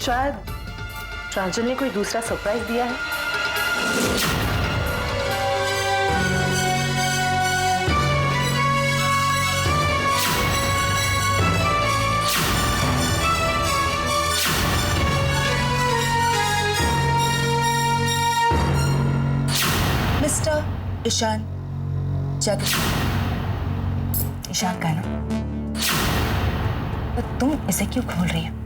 शायद प्रांजल ने कोई दूसरा सरप्राइज दिया है। मिस्टर ईशान जगत, ईशान का ना, तो तुम इसे क्यों खोल रही हो?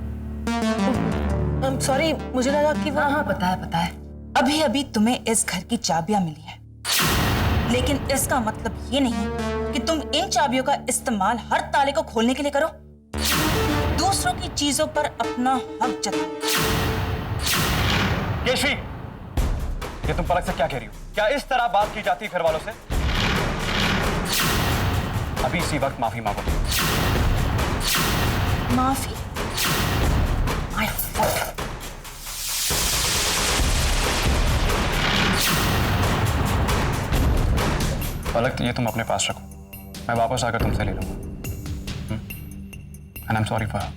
सॉरी, मुझे लगा कि वो। हाँ, पता है। अभी अभी तुम्हें इस घर की चाबियां मिली है, लेकिन इसका मतलब ये नहीं कि तुम इन चाबियों का इस्तेमाल हर ताले को खोलने के लिए करो, दूसरों की चीजों पर अपना हक जताओ। केशवी, ये तुम पलक से क्या कह रही हो? क्या इस तरह बात की जाती है घर वालों से? अभी इसी वक्त माफी मांगो। माफी? My fault. पलक, ये तुम अपने पास रखो, मैं वापस आकर तुमसे ले लूंगा। And I am sorry for her.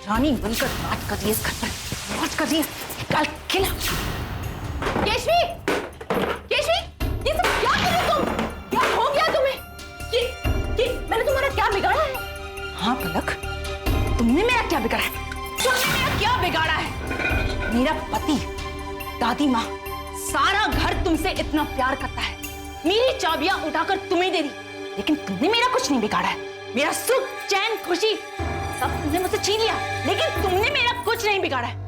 रानी बनकर राज कर रही है इस घर पर, राज कर रही है। कल खिला। केशवी, केशवी, ये सब क्या कर रहे हो तुम? क्या हो गया तुम्हें? ये मैंने तुम्हारा क्या बिगाड़ा है? हाँ पलक, तुमने मेरा क्या बिगाड़ा है? तुमने मेरा क्या बिगाड़ा है? मेरा पति, दादी माँ, सारा घर तुमसे इतना प्यार करता है, मेरी चाबियां उठाकर तुम्हें दे दी, लेकिन तुमने मेरा कुछ नहीं बिगाड़ा है। मेरा सुख, चैन, खुशी सब तुमने मुझसे छीन लिया, लेकिन तुमने मेरा कुछ नहीं बिगाड़ा है।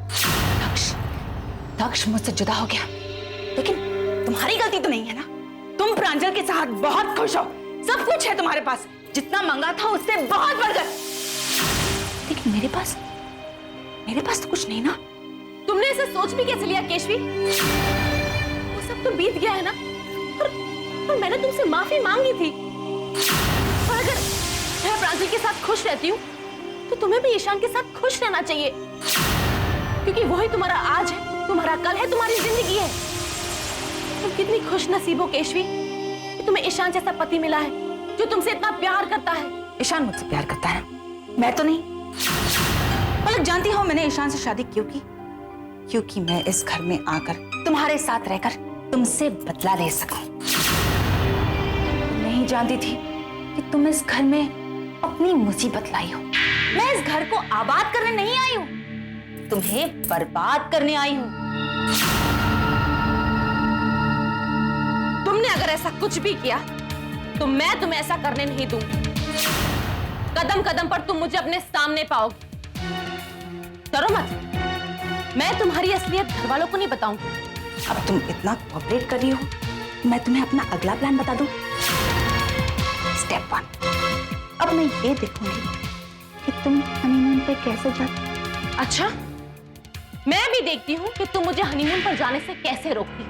दक्ष मुझसे जुदा हो गया, लेकिन तुम्हारी गलती तो नहीं है ना। तुम प्रांजल के साथ बहुत खुश हो, सब कुछ है तुम्हारे पास, जितना मांगा था उससे बहुत बढ़कर, लेकिन मेरे पास तो कुछ नहीं ना। तुमने इसे सोच भी कैसे लिया केशवी? वो सब तो बीत गया है ना, पर मैंने तुमसे माफी मांगी थी। और अगर मैं प्रांजल के साथ खुश रहती हूँ, तो तुम्हें भी ईशान के साथ खुश रहना चाहिए, क्योंकि वही तुम्हारा आज है, तुम्हारा कल है, तुम्हारी जिंदगी है। तुम कितनी खुश नसीब हो केशवी कि तुम्हें ईशान जैसा पति मिला है, जो तुमसे इतना प्यार करता है। ईशान मुझसे प्यार करता है, मैं तो नहीं। पलक, जानती हो मैंने ईशान से शादी क्यों की? क्योंकि मैं इस घर में आकर तुम्हारे साथ रहकर तुमसे बदला ले सकूं। नहीं जानती थी कि तुम इस घर में अपनी मुसीबत लाई हो। मैं इस घर को आबाद करने नहीं आई हूं, तुम्हें बर्बाद करने आई हूं। तुमने अगर ऐसा कुछ भी किया, तो मैं तुम्हें ऐसा करने नहीं दूंगी। कदम कदम पर तुम मुझे अपने सामने पाओगे। डरो मत, मैं तुम्हारी असलियत घर वालों को नहीं बताऊंगी। अब तुम इतना कोऑपरेट कर रही हो, मैं तुम्हें अपना अगला प्लान बता दूं। स्टेप 1, अब मैं ये देखूंगी कि तुम हनीमून पे कैसे जाती। अच्छा, मैं भी देखती हूँ कि तुम मुझे हनीमून पर जाने से कैसे रोकती।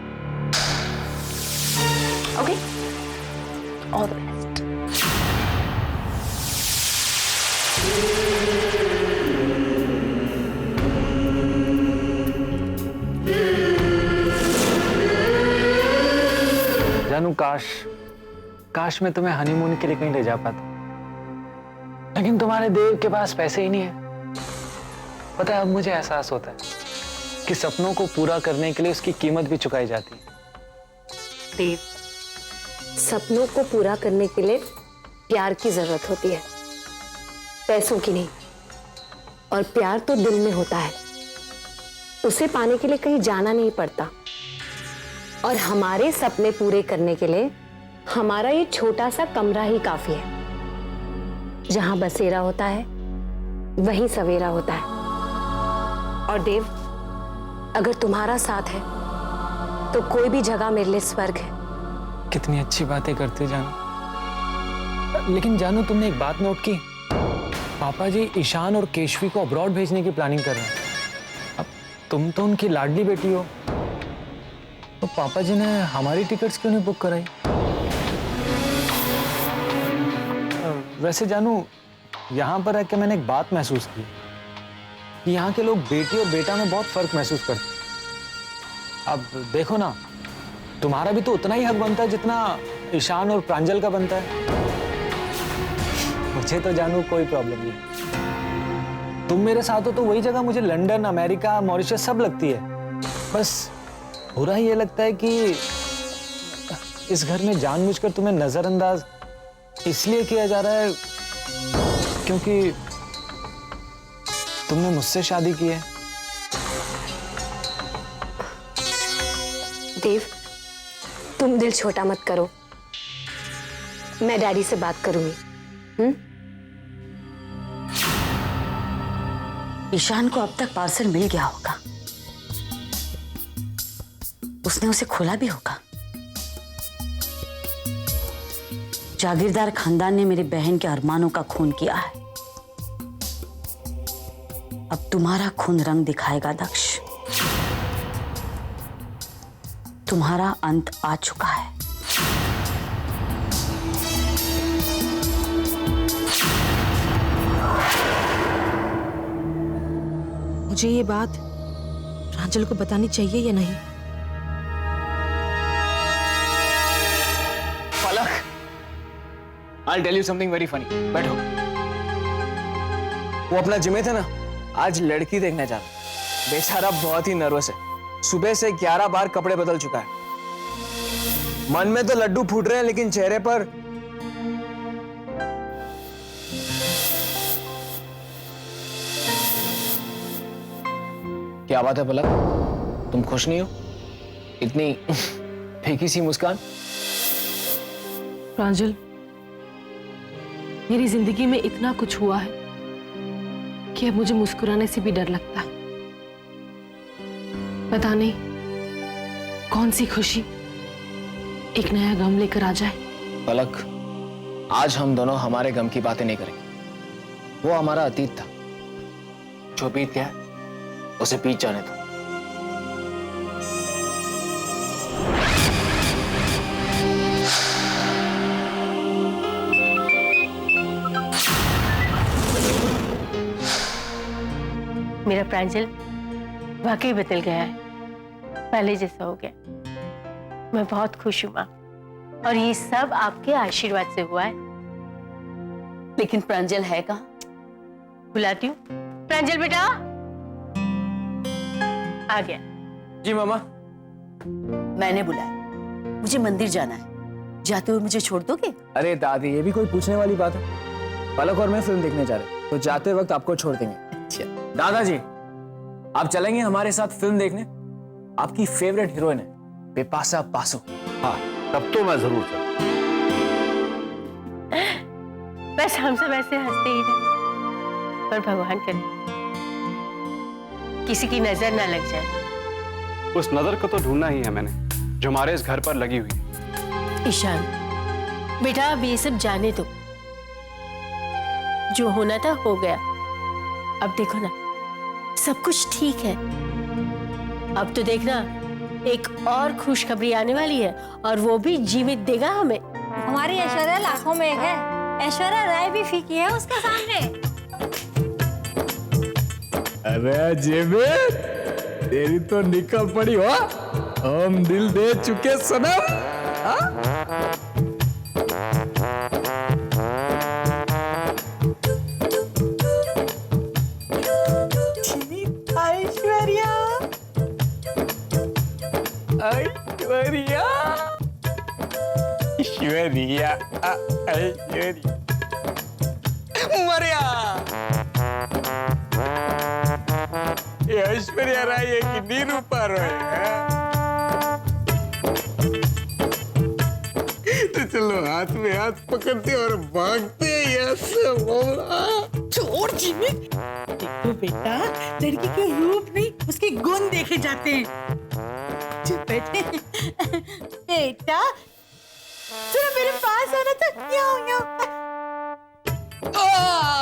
Okay, all the best. जानू, काश मैं तुम्हें हनीमून के लिए कहीं ले जा पाता, लेकिन तुम्हारे देव के पास पैसे ही नहीं है। पता है, अब मुझे एहसास होता है कि सपनों को पूरा करने के लिए उसकी कीमत भी चुकाई जाती है। देव, सपनों को पूरा करने के लिए प्यार की जरूरत होती है, पैसों की नहीं। और प्यार तो दिल में होता है, उसे पाने के लिए कहीं जाना नहीं पड़ता। और हमारे सपने पूरे करने के लिए हमारा ये छोटा सा कमरा ही काफी है। जहां बसेरा होता है वहीं सवेरा होता है। और देव, अगर तुम्हारा साथ है तो कोई भी जगह मेरे लिए स्वर्ग है। कितनी अच्छी बातें करते हो जानू। लेकिन जानू, तुमने एक बात नोट की? पापा जी ईशान और केशवी को अब्रॉड भेजने की प्लानिंग कर रहे हैं। अब तुम तो उनकी लाडली बेटी हो, तो पापा जी ने हमारी टिकट्स क्यों नहीं बुक कराई? वैसे जानू, यहाँ पर आके मैंने एक बात महसूस की कि यहाँ के लोग बेटी और बेटा में बहुत फर्क महसूस करते हैं। अब देखो ना, तुम्हारा भी तो उतना ही हक बनता है जितना ईशान और प्रांजल का बनता है। मुझे तो जानू कोई प्रॉब्लम नहीं। तुम मेरे साथ हो तो वही जगह मुझे लंदन, अमेरिका, मॉरिशस सब लगती है। बस बुरा ये लगता है कि इस घर में जानबूझकर तुम्हें नजरअंदाज इसलिए किया जा रहा है क्योंकि तुमने मुझसे शादी की है। देव, तुम दिल छोटा मत करो, मैं डैडी से बात करूंगी। ईशान को अब तक पार्सल मिल गया होगा, उसने उसे खोला भी होगा। जागीरदार खानदान ने मेरी बहन के अरमानों का खून किया है। अब तुम्हारा खून रंग दिखाएगा दक्ष। तुम्हारा अंत आ चुका है। मुझे ये बात प्रांजल को बतानी चाहिए या नहीं? पलक, I'll tell you something very funny. बैठो। वो अपना जिम्मे थे ना, आज लड़की देखने जा रहा। बेचारा बहुत ही नर्वस है। सुबह से 11 बार कपड़े बदल चुका है। मन में तो लड्डू फूट रहे हैं लेकिन चेहरे पर क्या बात है पलक? तुम खुश नहीं हो? इतनी फीकी सी मुस्कान। प्रांजल, मेरी जिंदगी में इतना कुछ हुआ है कि अब मुझे मुस्कुराने से भी डर लगता है। पता नहीं कौन सी खुशी एक नया गम लेकर आ जाए। पलक, आज हम दोनों हमारे गम की बातें नहीं करेंगे। वो हमारा अतीत था। जो बीत गया उसे बीत जाने दो। मेरा प्रांजल वाकई बदल गया है, पहले जैसा हो गया। मैं बहुत खुश हूँ माँ, और ये सब आपके आशीर्वाद से हुआ है। लेकिन प्रांजल है कहाँ? बुलाती हूँ। प्रांजल बेटा, आ गया। जी मामा। मैंने बुलाया, मुझे मंदिर जाना है। जाते हुए मुझे छोड़ दोगे? अरे दादी, ये भी कोई पूछने वाली बात है? पलक और मैं फिल्म देखने जा रहे हैं, तो जाते वक्त आपको छोड़ देंगे। अच्छा। दादाजी, आप चलेंगे हमारे साथ फिल्म देखने? आपकी फेवरेट हीरोइन है बिपाशा बासु। हाँ, तब तो मैं जरूर चलूं। बस हम सब ऐसे हंसते ही रहे, पर भगवान करे किसी की नजर ना लग जाए। उस नजर को तो ढूंढना ही है मैंने, जो हमारे इस घर पर लगी हुई है। ईशान बेटा, अब ये सब जाने दो। जो होना था हो गया। अब देखो ना, सब कुछ ठीक है। अब तो देखना, एक और खुशखबरी आने वाली है, और वो भी जीवित देगा हमें। हमारी ऐश्वर्या लाखों में है, ऐश्वर्या राय भी फीकी है उसके सामने। अरे जीवित, तेरी तो निकल पड़ी हो। हम दिल दे चुके सनम। ऐश्वर्या, ऐश्वर्या, ऐश्वर्या, ऐश्वर्या, मरिया। ये ऐश्वर्या राय है कि निरूपा रॉय है? तो चलो हाथ में हाथ पकड़ते और भागते यहाँ से। छोड़ जीवित, देखो बेटा, लड़की के रूप नहीं उसके गुण देखे जाते हैं। चुप बैठे। बेटा जरा मेरे पास आना तो।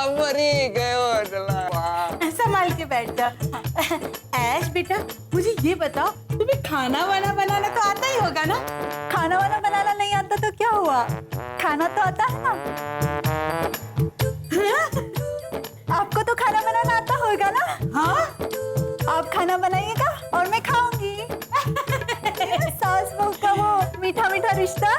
मरी गयो। संभाल के बैठ जा। ऐश बेटा, मुझे ये बताओ, तुम्हें खाना वाना बनाना तो आता ही होगा ना? खाना वाना बनाना नहीं आता तो क्या हुआ, खाना तो आता है ना। आपको तो खाना बनाना आता होगा ना? हाँ, आप खाना बनाइएगा और मैं खाऊंगी। सास बहू का वो मीठा मीठा रिश्ता।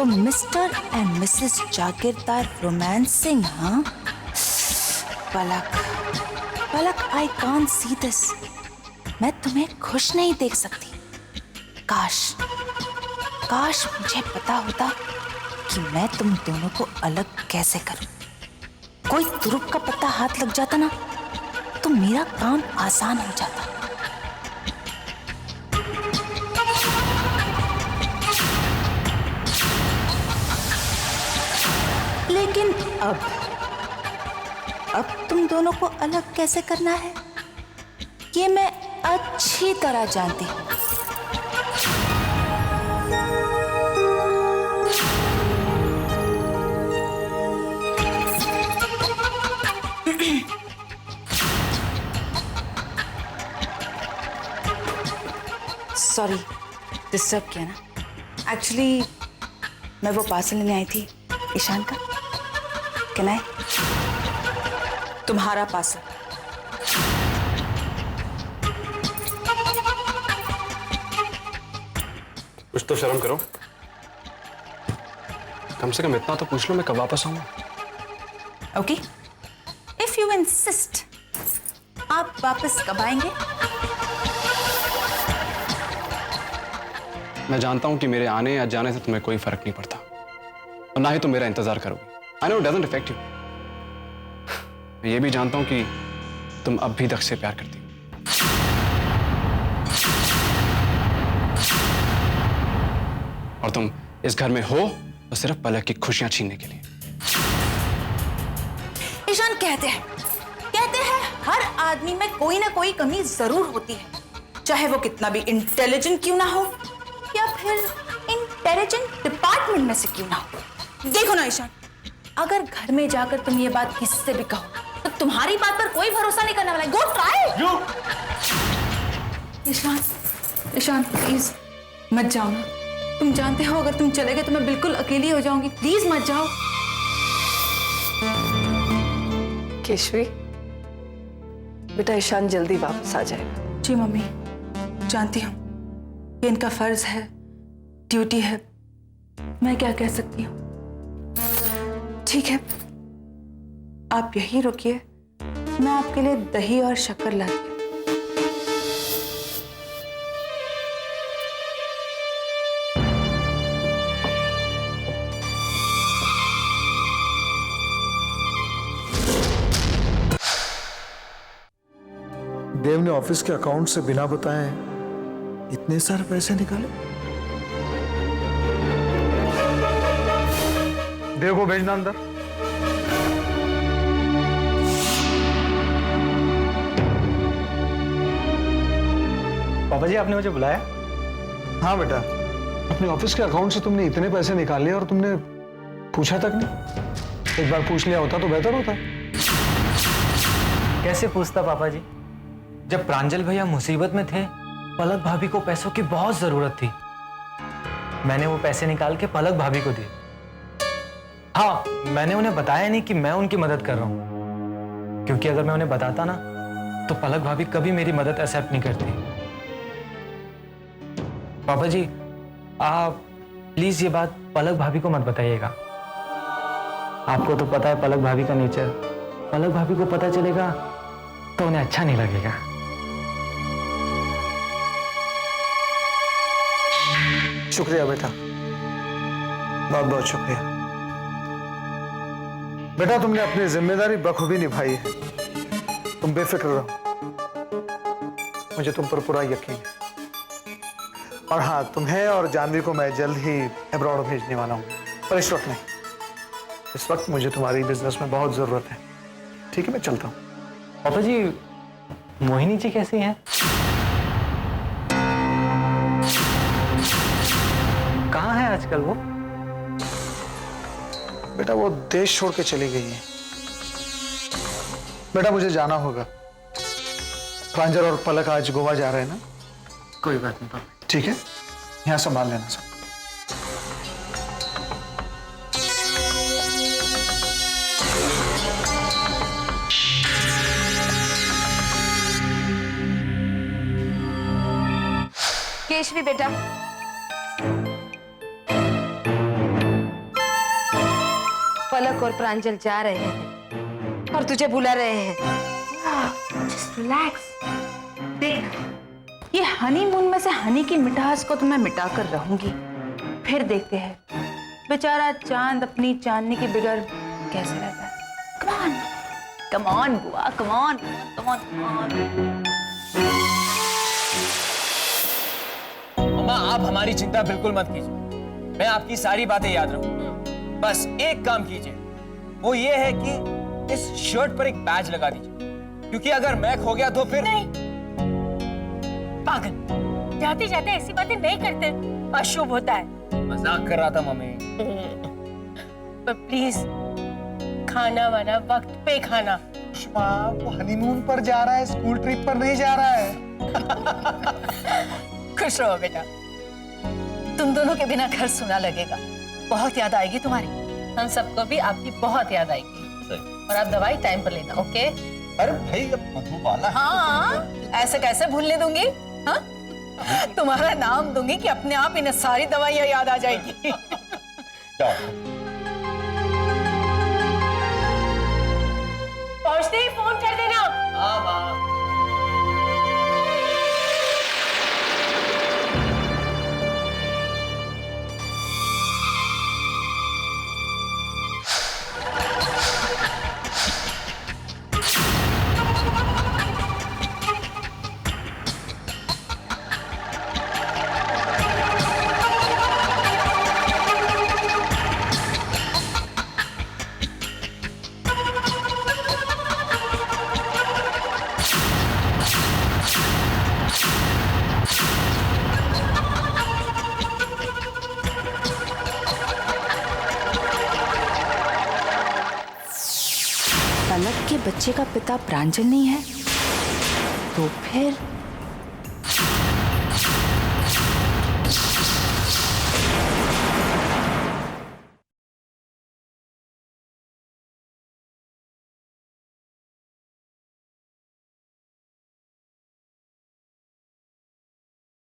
तो mister and Mrs Jagirdar romancing, हाँ? पलक, आई कांट सी दिस। मैं तुम्हें खुश नहीं देख सकती। काश मुझे पता होता कि मैं तुम दोनों को अलग कैसे करूं। कोई तुरुप का पत्ता हाथ लग जाता ना तो मेरा काम आसान हो जाता। लेकिन अब तुम दोनों को अलग कैसे करना है ये मैं अच्छी तरह जानती हूँ। सॉरी डिस्टर्ब किया ना। एक्चुअली मैं वो पार्सल लेने आई थी ईशान का। Can I? तुम्हारा पार्सल। कुछ तो शर्म करो, कम से कम इतना तो पूछ लो मैं कब वापस आऊंगा। ओके, इफ यू इंसिस्ट, आप वापस कब आएंगे? मैं जानता हूं कि मेरे आने या जाने से तुम्हें कोई फर्क नहीं पड़ता और ना ही तुम मेरा इंतजार करोगे। I know it doesn't affect you. मैं ये भी जानता हूं कि तुम अब भी दक्ष से प्यार करती हो। और तुम इस घर में हो तो सिर्फ पलक की खुशियां छीनने के लिए। ईशान कहते हैं हर आदमी में कोई ना कोई कमी जरूर होती है, चाहे वो कितना भी इंटेलिजेंट क्यों ना हो या फिर इंटेलिजेंट डिपार्टमेंट में से क्यों ना हो। देखो ना ईशान, अगर घर में जाकर तुम ये बात किसी से भी कहो तो तुम्हारी बात पर कोई भरोसा नहीं करने वाला है। Go try. ईशान प्लीज मत जाओ ना। तुम जानते हो अगर तुम चले गए तो मैं बिल्कुल अकेली हो जाऊंगी। प्लीज मत जाओ। केशवी, बेटा ईशान जल्दी वापस आ जाएगा। जी मम्मी, जानती हूँ ये इनका फर्ज है, ड्यूटी है। मैं क्या कह सकती हूँ। ठीक है, आप यहीं रुकिए, मैं आपके लिए दही और शक्कर लाती हूँ। देव ने ऑफिस के अकाउंट से बिना बताए इतने सारे पैसे निकाले। देव को भेजना अंदर। पापा जी, आपने मुझे बुलाया? हाँ बेटा, अपने ऑफिस के अकाउंट से तुमने इतने पैसे निकाल लिए और तुमने पूछा तक नहीं। एक बार पूछ लिया होता तो बेहतर होता। कैसे पूछता पापा जी? जब प्रांजल भैया मुसीबत में थे, पलक भाभी को पैसों की बहुत जरूरत थी। मैंने वो पैसे निकाल के पलक भाभी को दिए। हाँ, मैंने उन्हें बताया नहीं कि मैं उनकी मदद कर रहा हूं, क्योंकि अगर मैं उन्हें बताता ना तो पलक भाभी कभी मेरी मदद एक्सेप्ट नहीं करती। पापा जी, आप प्लीज ये बात पलक भाभी को मत बताइएगा। आपको तो पता है पलक भाभी का नेचर। पलक भाभी को पता चलेगा तो उन्हें अच्छा नहीं लगेगा। शुक्रिया बेटा, बहुत बहुत शुक्रिया। बेटा, तुमने अपनी जिम्मेदारी बखूबी निभाई है। तुम बेफिक्र रहो, मुझे तुम पर पूरा यकीन है। और हाँ, तुम्हें और जानवी को मैं जल्द ही अब्रॉड भेजने वाला हूँ, पर इस वक्त नहीं। इस वक्त मुझे तुम्हारी बिजनेस में बहुत जरूरत है। ठीक है, मैं चलता हूँ। पापा जी, मोहिनी जी कैसी हैं? कहाँ है आजकल वो? बेटा, वो देश छोड़ के चली गई है। बेटा, मुझे जाना होगा। प्रांजल और पलक आज गोवा जा रहे हैं ना? कोई बात नहीं पापा। ठीक है, यहाँ संभाल लेना सब। केशवी बेटा, पलक और प्रांजल जा रहे हैं और तुझे बुला रहे हैं। Just relax. देख, ये हनीमून में से हनी की मिठास को तो मैं मिटा कर रहूंगी, फिर देखते हैं बेचारा चांद अपनी चांदनी के बिगड़ कैसे रहता है। कम ऑन, कम ऑन बुआ, come on, come on, come on. मम्मा, आप हमारी चिंता बिल्कुल मत कीजिए, मैं आपकी सारी बातें याद रखूंगा। बस एक काम कीजिए, वो ये है कि इस शर्ट पर एक बैज लगा दीजिए, क्योंकि अगर मैं खो गया तो फिर नहीं, पागल, जाते जाते ऐसी बातें नहीं करते, अशुभ होता है। मजाक कर रहा था मम्मी। पर प्लीज खाना वाना वक्त पे खाना। वो हनीमून पर जा रहा है, स्कूल ट्रिप पर नहीं जा रहा है। खुश रहो बेटा, तुम दोनों के बिना घर सुना लगेगा, बहुत याद आएगी तुम्हारी। हम सबको भी आपकी बहुत याद आएगी। और आप दवाई टाइम पर लेना, ओके? अरे भाई, अब मधुबाला। हाँ, ऐसे कैसे भूलने दूंगी? हाँ, तुम्हारा नाम दूंगी कि अपने आप इन्हें सारी दवाइयां याद आ जाएगी। पहुंचते ही फोन कर देना। हाँ माँ। पलक के बच्चे का पिता प्रांजल नहीं है तो फिर